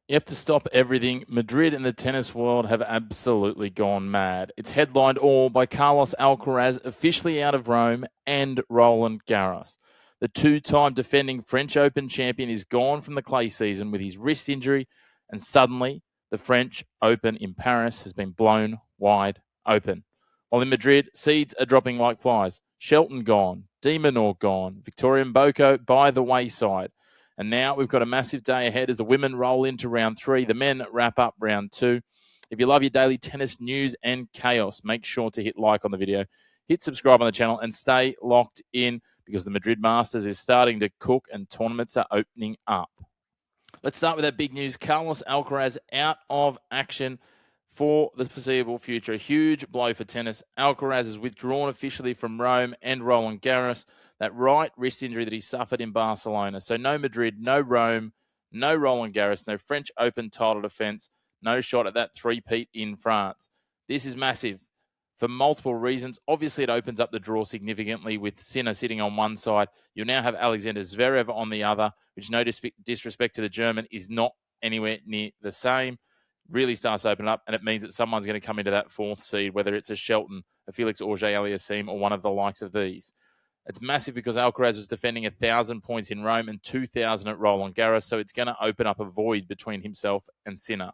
You have to stop everything. Madrid and the tennis world have absolutely gone mad. It's headlined all by Carlos Alcaraz officially out of Rome and Roland Garros. The two-time defending French Open champion is gone from the clay season with his wrist injury, and suddenly the French Open in Paris has been blown wide open. While in Madrid, seeds are dropping like flies. Shelton gone, De Minaur gone, Victoria Mboko by the wayside. And now we've got a massive day ahead as the women roll into round 3. The men wrap up round 2. If you love your daily tennis news and chaos, make sure to hit like on the video, hit subscribe on the channel, and stay locked in because the Madrid Masters is starting to cook and tournaments are opening up. Let's start with that big news. Carlos Alcaraz out of action for the foreseeable future. A huge blow for tennis. Alcaraz is withdrawn officially from Rome and Roland Garros. That right wrist injury that he suffered in Barcelona. So no Madrid, no Rome, no Roland Garros, no French Open title defence, no shot at that three-peat in France. This is massive for multiple reasons. Obviously, it opens up the draw significantly with Sinner sitting on one side. You'll now have Alexander Zverev on the other, which, no disrespect to the German, is not anywhere near the same. Really starts to open up, and it means that someone's going to come into that fourth seed, whether it's a Shelton, a Felix Auger-Aliassime, or one of the likes of these. It's massive because Alcaraz was defending 1,000 points in Rome and 2,000 at Roland Garros, so it's going to open up a void between himself and Sinner.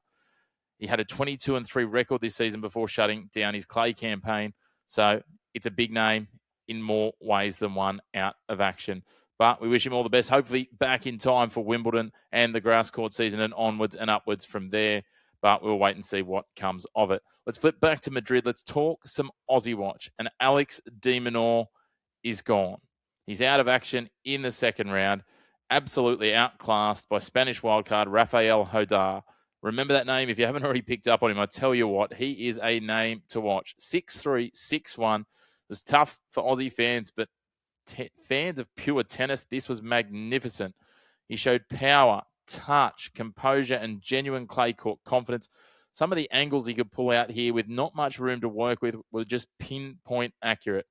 He had a 22-3 record this season before shutting down his clay campaign, so it's a big name in more ways than one out of action. But we wish him all the best, hopefully back in time for Wimbledon and the grass court season and onwards and upwards from there. But we'll wait and see what comes of it. Let's flip back to Madrid. Let's talk some Aussie Watch. And Alex de Minaur is gone. He's out of action in the second round, absolutely outclassed by Spanish wildcard Rafael Hodar. Remember that name if you haven't already picked up on him. I tell you what, he is a name to watch. 6-3, 6-1. It was tough for Aussie fans, but fans of pure tennis, this was magnificent. He showed power, touch, composure, and genuine clay court confidence. Some of the angles he could pull out here with not much room to work with were just pinpoint accurate.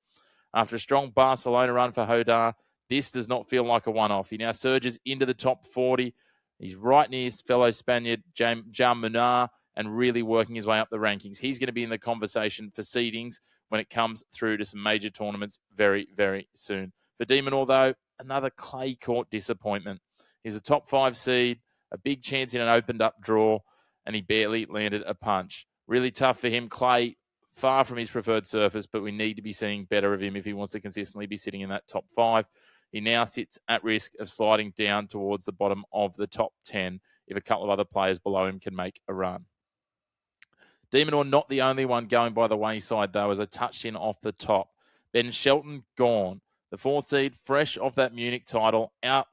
After a strong Barcelona run for Hodar, this does not feel like a one-off. He now surges into the top 40. He's right near his fellow Spaniard, Munar, and really working his way up the rankings. He's going to be in the conversation for seedings when it comes through to some major tournaments very, very soon. For de Minaur, though, another clay court disappointment. He's a top 5 seed, a big chance in an opened-up draw, and he barely landed a punch. Really tough for him. Clay, far from his preferred surface, but we need to be seeing better of him if he wants to consistently be sitting in that top 5. He now sits at risk of sliding down towards the bottom of the top 10 if a couple of other players below him can make a run. De Minaur not the only one going by the wayside, though, as I touched in off the top. Ben Shelton gone. The 4th seed, fresh off that Munich title, out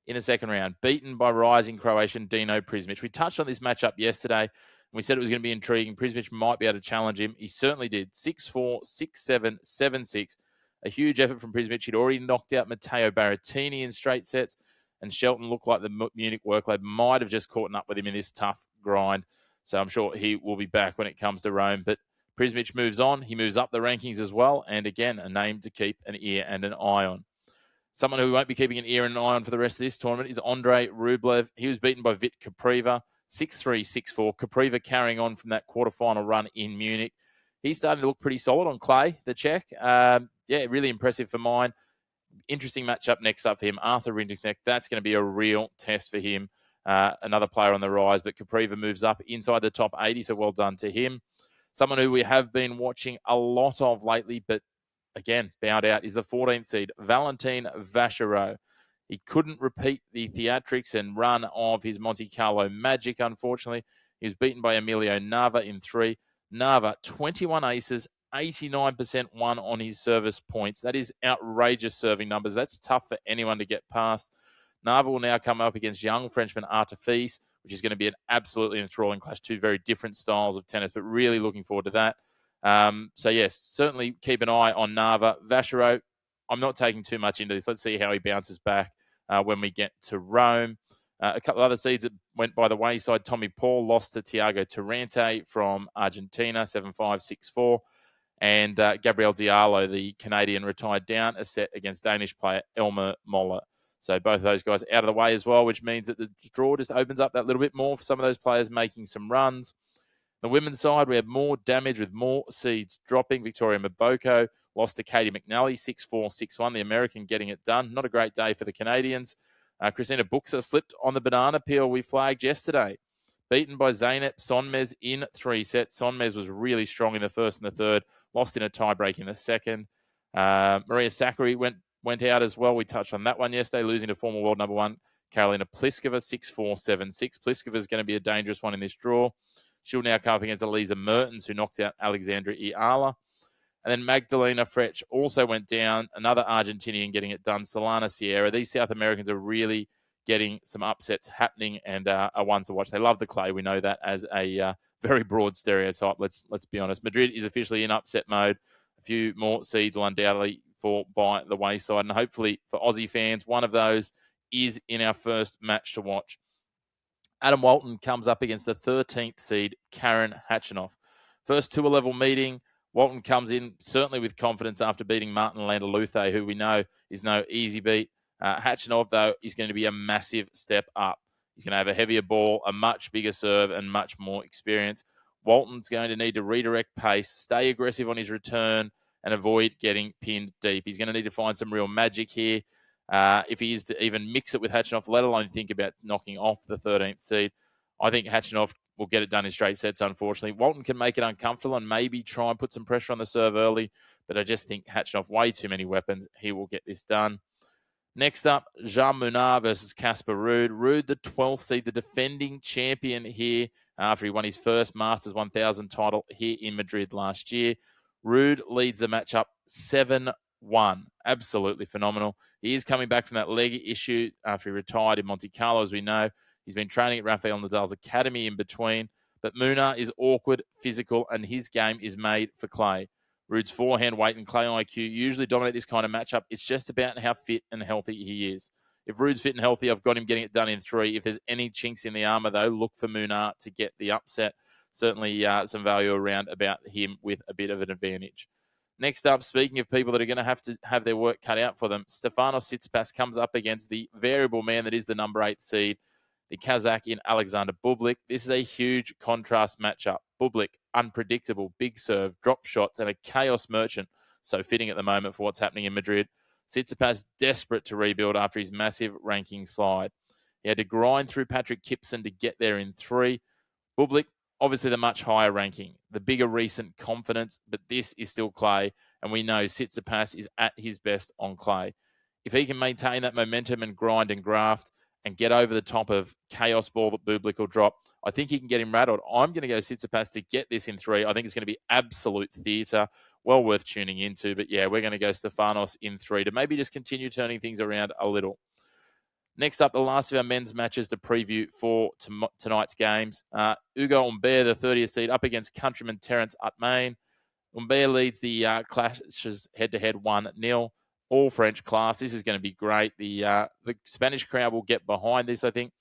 in the second round, beaten by rising Croatian Dino Prismic. We touched on this matchup yesterday, and we said it was going to be intriguing. Prismic might be able to challenge him. He certainly did. 6-4, 6-7, 7-6. A huge effort from Prismic. He'd already knocked out Matteo Berrettini in straight sets, and Shelton looked like the Munich workload might have just caught up with him in this tough grind. So I'm sure he will be back when it comes to Rome. But Prismic moves on. He moves up the rankings as well. And again, a name to keep an ear and an eye on. Someone who won't be keeping an ear and an eye on for the rest of this tournament is Andrei Rublev. He was beaten by Vit Capriva, 6-3, 6-4. Capriva carrying on from that quarterfinal run in Munich. He's starting to look pretty solid on clay, the Czech. Really impressive for mine. Interesting matchup next up for him. Arthur Rinderknecht, that's going to be a real test for him. Another player on the rise, but Capriva moves up inside the top 80, so well done to him. Someone who we have been watching a lot of lately, but again, bowed out, is the 14th seed, Valentin Vachereau. He couldn't repeat the theatrics and run of his Monte Carlo magic, unfortunately. He was beaten by Emilio Nava in 3. Nava, 21 aces, 89% won on his service points. That is outrageous serving numbers. That's tough for anyone to get past. Nava will now come up against young Frenchman Artifice, which is going to be an absolutely enthralling clash. Two very different styles of tennis, but really looking forward to that. Yes, certainly keep an eye on Nava. Vachereau, I'm not taking too much into this. Let's see how he bounces back when we get to Rome. A couple of other seeds that went by the wayside. Tommy Paul lost to Thiago Torrente from Argentina, 7-5, 6-4. And Gabriel Diallo, the Canadian, retired down a set against Danish player Elmer Moller. So both of those guys out of the way as well, which means that the draw just opens up that little bit more for some of those players making some runs. The women's side, we have more damage with more seeds dropping. Victoria Mboko lost to Katie McNally, 6-4, 6-1. The American getting it done. Not a great day for the Canadians. Christina Buxa slipped on the banana peel we flagged yesterday. Beaten by Zeynep Sonmez in 3 sets. Sonmez was really strong in the first and the third. Lost in a tiebreak in the second. Maria Sakkari went out as well. We touched on that one yesterday, losing to former world number 1 Karolina Pliskova, 6-4, 7-6. Pliskova is going to be a dangerous one in this draw. She'll now come up against Elisa Mertens, who knocked out Alexandra Iala. And then Magdalena Frech also went down. Another Argentinian getting it done, Solana Sierra. These South Americans are really getting some upsets happening and are ones to watch. They love the clay. We know that as a very broad stereotype. Let's be honest. Madrid is officially in upset mode. A few more seeds will undoubtedly fall by the wayside. And hopefully for Aussie fans, one of those is in our first match to watch. Adam Walton comes up against the 13th seed, Karen Khachanov. First tour-level meeting. Walton comes in certainly with confidence after beating Martin Landeluthe, who we know is no easy beat. Khachanov, though, is going to be a massive step up. He's going to have a heavier ball, a much bigger serve, and much more experience. Walton's going to need to redirect pace, stay aggressive on his return, and avoid getting pinned deep. He's going to need to find some real magic here. If he is to even mix it with Khachanov, let alone think about knocking off the 13th seed. I think Khachanov will get it done in straight sets, unfortunately. Walton can make it uncomfortable and maybe try and put some pressure on the serve early, but I just think Khachanov, way too many weapons. He will get this done. Next up, Jean Munar versus Casper Ruud. Ruud, the 12th seed, the defending champion here after he won his first Masters 1000 title here in Madrid last year. Ruud leads the matchup 7-1. Absolutely phenomenal. He is coming back from that leg issue after he retired in Monte Carlo, as we know. He's been training at Rafael Nadal's academy in between. But Munar is awkward, physical, and his game is made for clay. Ruud's forehand weight and clay IQ usually dominate this kind of matchup. It's just about how fit and healthy he is. If Ruud's fit and healthy, I've got him getting it done in 3. If there's any chinks in the armor, though, look for Munar to get the upset. Certainly some value around about him with a bit of an advantage. Next up, speaking of people that are going to have their work cut out for them, Stefanos Tsitsipas comes up against the variable man that is the number 8 seed, the Kazakh in Alexander Bublik. This is a huge contrast matchup. Bublik, unpredictable, big serve, drop shots, and a chaos merchant. So fitting at the moment for what's happening in Madrid. Tsitsipas desperate to rebuild after his massive ranking slide. He had to grind through Patrick Kipson to get there in 3. Bublik, obviously the much higher ranking, the bigger recent confidence, but this is still clay, and we know Tsitsipas is at his best on clay. If he can maintain that momentum and grind and graft and get over the top of chaos ball that Bublik will drop, I think he can get him rattled. I'm going to go Tsitsipas to get this in 3. I think it's going to be absolute theatre. Well worth tuning into. But yeah, we're going to go Stefanos in 3 to maybe just continue turning things around a little. Next up, the last of our men's matches to preview for tonight's games. Ugo Humbert, the 30th seed, up against countryman Terence Atmane. Humbert leads the clashes head-to-head 1-0. All French class. This is going to be great. The Spanish crowd will get behind this, I think.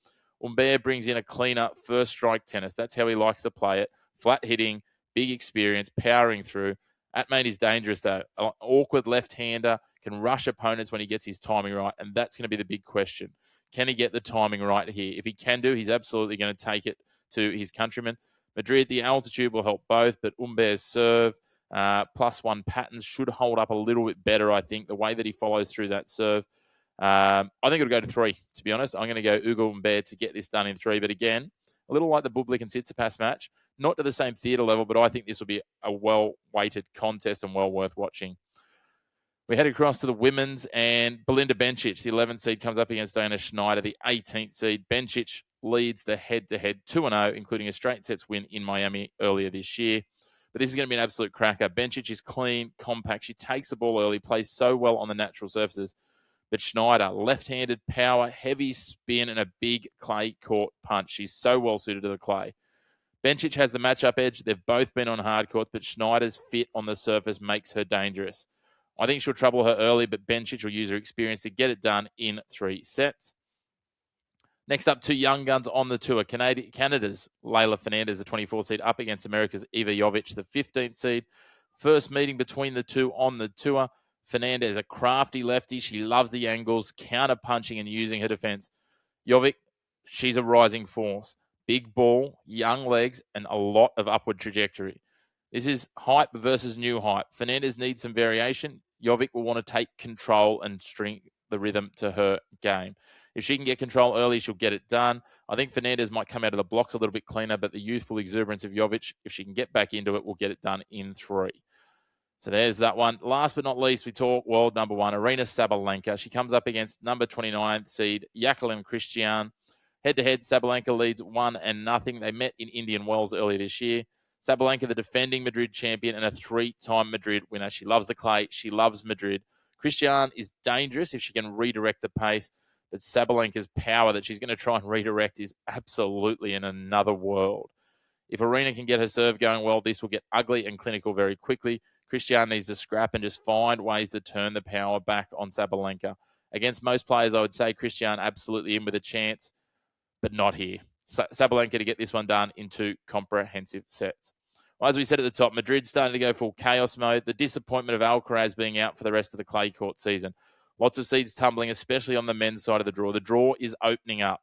Humbert brings in a cleaner first strike tennis. That's how he likes to play it. Flat hitting, big experience, powering through. Atmane is dangerous, though. An awkward left-hander, can rush opponents when he gets his timing right, and that's going to be the big question. Can he get the timing right here? If he can do, he's absolutely going to take it to his countrymen. Madrid, the altitude will help both, but Humbert's serve, +1 patterns should hold up a little bit better, I think, the way that he follows through that serve. I think it'll go to 3, to be honest. I'm going to go Ugo Humbert to get this done in 3. But again, a little like the Bublik and Tsitsipas match, not to the same theatre level, but I think this will be a well-weighted contest and well worth watching. We head across to the women's, and Belinda Bencic, the 11th seed, comes up against Dana Shnaider, the 18th seed. Bencic leads the head-to-head 2-0, including a straight sets win in Miami earlier this year. But this is going to be an absolute cracker. Bencic is clean, compact. She takes the ball early, plays so well on the natural surfaces. But Shnaider, left-handed power, heavy spin, and a big clay court punch. She's so well suited to the clay. Bencic has the matchup edge. They've both been on hard court, but Schneider's fit on the surface makes her dangerous. I think she'll trouble her early, but Bencic will use her experience to get it done in 3 sets. Next up, 2 young guns on the tour. Canada's Leylah Fernandez, the 24th seed, up against America's Iva Jovic, the 15th seed. First meeting between the two on the tour. Fernandez, a crafty lefty. She loves the angles, counter-punching and using her defense. Jovic, she's a rising force. Big ball, young legs, and a lot of upward trajectory. This is hype versus new hype. Fernandez needs some variation. Jovic will want to take control and string the rhythm to her game. If she can get control early, she'll get it done. I think Fernandez might come out of the blocks a little bit cleaner, but the youthful exuberance of Jovic, if she can get back into it, will get it done in 3. So there's that one. Last but not least, we talk world number 1, Aryna Sabalenka. She comes up against number 29 seed Jacqueline Cristian. Head-to-head, Sabalenka leads 1-0. They met in Indian Wells earlier this year. Sabalenka, the defending Madrid champion and a 3-time Madrid winner. She loves the clay. She loves Madrid. Cristian is dangerous if she can redirect the pace, but Sabalenka's power that she's going to try and redirect is absolutely in another world. If Aryna can get her serve going well, this will get ugly and clinical very quickly. Cristian needs to scrap and just find ways to turn the power back on Sabalenka. Against most players, I would say Cristian absolutely in with a chance, but not here. Sabalenka to get this one done in 2 comprehensive sets. Well, as we said at the top, Madrid's starting to go full chaos mode. The disappointment of Alcaraz being out for the rest of the clay court season. Lots of seeds tumbling, especially on the men's side of the draw. The draw is opening up.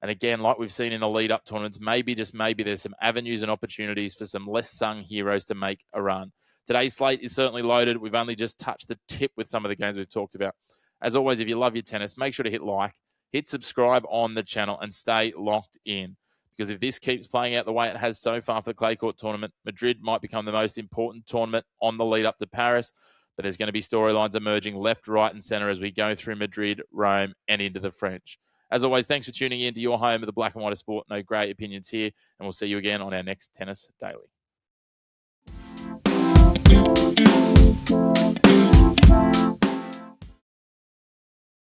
And again, like we've seen in the lead-up tournaments, maybe, just maybe, there's some avenues and opportunities for some less sung heroes to make a run. Today's slate is certainly loaded. We've only just touched the tip with some of the games we've talked about. As always, if you love your tennis, make sure to hit like, hit subscribe on the channel, and stay locked in. Because if this keeps playing out the way it has so far for the clay court tournament, Madrid might become the most important tournament on the lead-up to Paris. But there's going to be storylines emerging left, right, and centre as we go through Madrid, Rome, and into the French. As always, thanks for tuning in to your home of the black and white of sport. No grey opinions here, and we'll see you again on our next Tennis Daily.